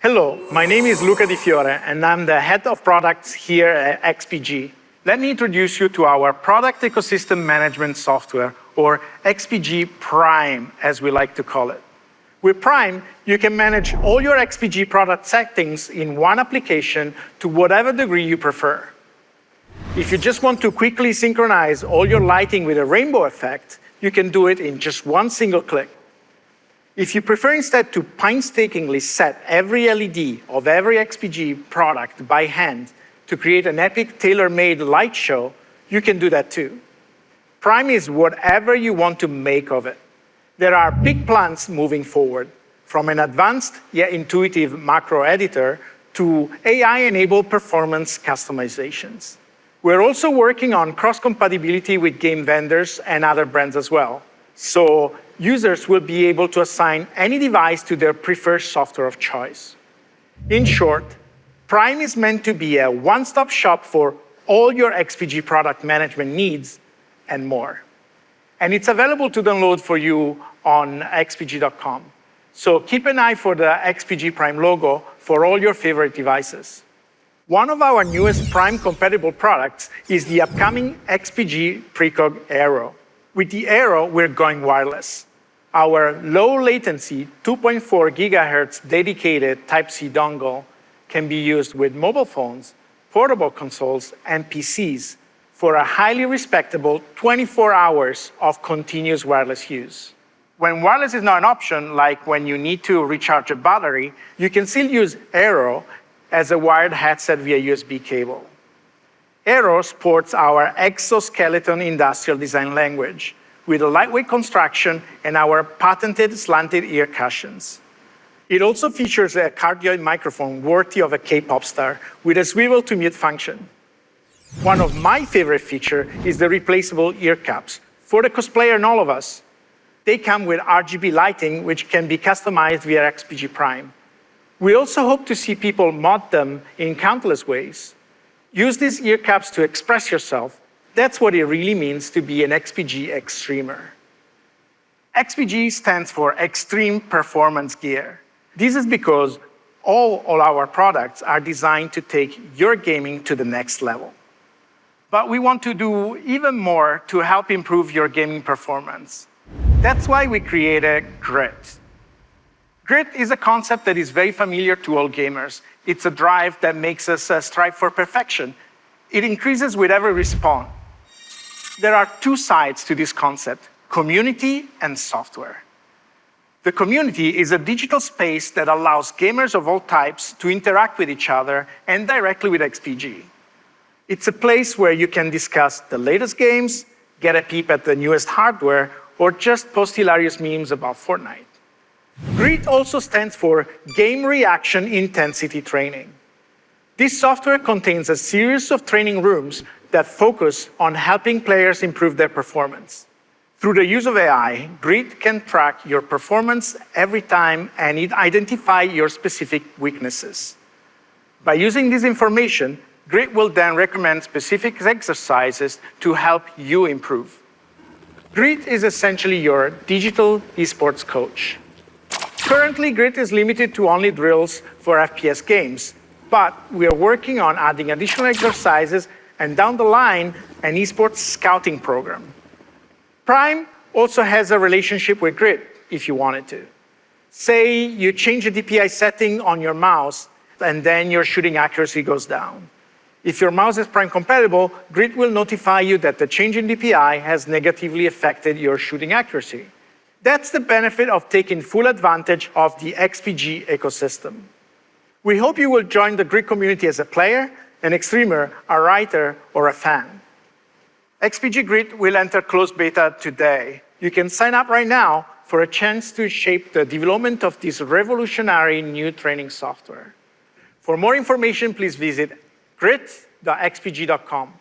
Hello, my name is Luca Di Fiore, and I'm the head of products here at XPG. Let me introduce you to our product ecosystem management software, or XPG Prime, as we like to call it. With Prime, you can manage all your XPG product settings in one application to whatever degree you prefer. If you just want to quickly synchronize all your lighting with a rainbow effect, you can do it in just one single click. If you prefer instead to painstakingly set every LED of every XPG product by hand to create an epic tailor-made light show, you can do that too. Prime is whatever you want to make of it. There are big plans moving forward, from an advanced yet intuitive macro editor to AI-enabled performance customizations. We're also working on cross-compatibility with game vendors and other brands as well. So users will be able to assign any device to their preferred software of choice. In short, Prime is meant to be a one-stop shop for all your XPG product management needs and more. And it's available to download for you on xpg.com. So keep an eye for the XPG Prime logo for all your favorite devices. One of our newest Prime-compatible products is the upcoming XPG Precog Aero. With the Aero, we're going wireless. Our low-latency 2.4 GHz dedicated Type-C dongle can be used with mobile phones, portable consoles, and PCs for a highly respectable 24 hours of continuous wireless use. When wireless is not an option, like when you need to recharge a battery, you can still use Aero as a wired headset via USB cable. Aero sports our exoskeleton industrial design language with a lightweight construction and our patented slanted ear cushions. It also features a cardioid microphone worthy of a K-pop star with a swivel to mute function. One of my favorite features is the replaceable ear caps for the cosplayer and all of us. They come with RGB lighting, which can be customized via XPG Prime. We also hope to see people mod them in countless ways. Use these ear caps to express yourself. That's what it really means to be an XPG XTREMer. XPG stands for Extreme Performance Gear. This is because all our products are designed to take your gaming to the next level. But we want to do even more to help improve your gaming performance. That's why we created Grit. Grit is a concept that is very familiar to all gamers. It's a drive that makes us strive for perfection. It increases with every respawn. There are two sides to this concept, community and software. The community is a digital space that allows gamers of all types to interact with each other and directly with XPG. It's a place where you can discuss the latest games, get a peep at the newest hardware, or just post hilarious memes about Fortnite. Grit also stands for Game Reaction Intensity Training. This software contains a series of training rooms that focus on helping players improve their performance. Through the use of AI, Grit can track your performance every time and identify your specific weaknesses. By using this information, Grit will then recommend specific exercises to help you improve. Grit is essentially your digital esports coach. Currently, Grit is limited to only drills for FPS games, but we are working on adding additional exercises and down the line, an esports scouting program. Prime also has a relationship with Grit if you wanted to. Say you change a DPI setting on your mouse and then your shooting accuracy goes down. If your mouse is Prime compatible, Grit will notify you that the change in DPI has negatively affected your shooting accuracy. That's the benefit of taking full advantage of the XPG ecosystem. We hope you will join the Grit community as a player, an XTREMer, a writer, or a fan. XPG Grit will enter closed beta today. You can sign up right now for a chance to shape the development of this revolutionary new training software. For more information, please visit grit.xpg.com.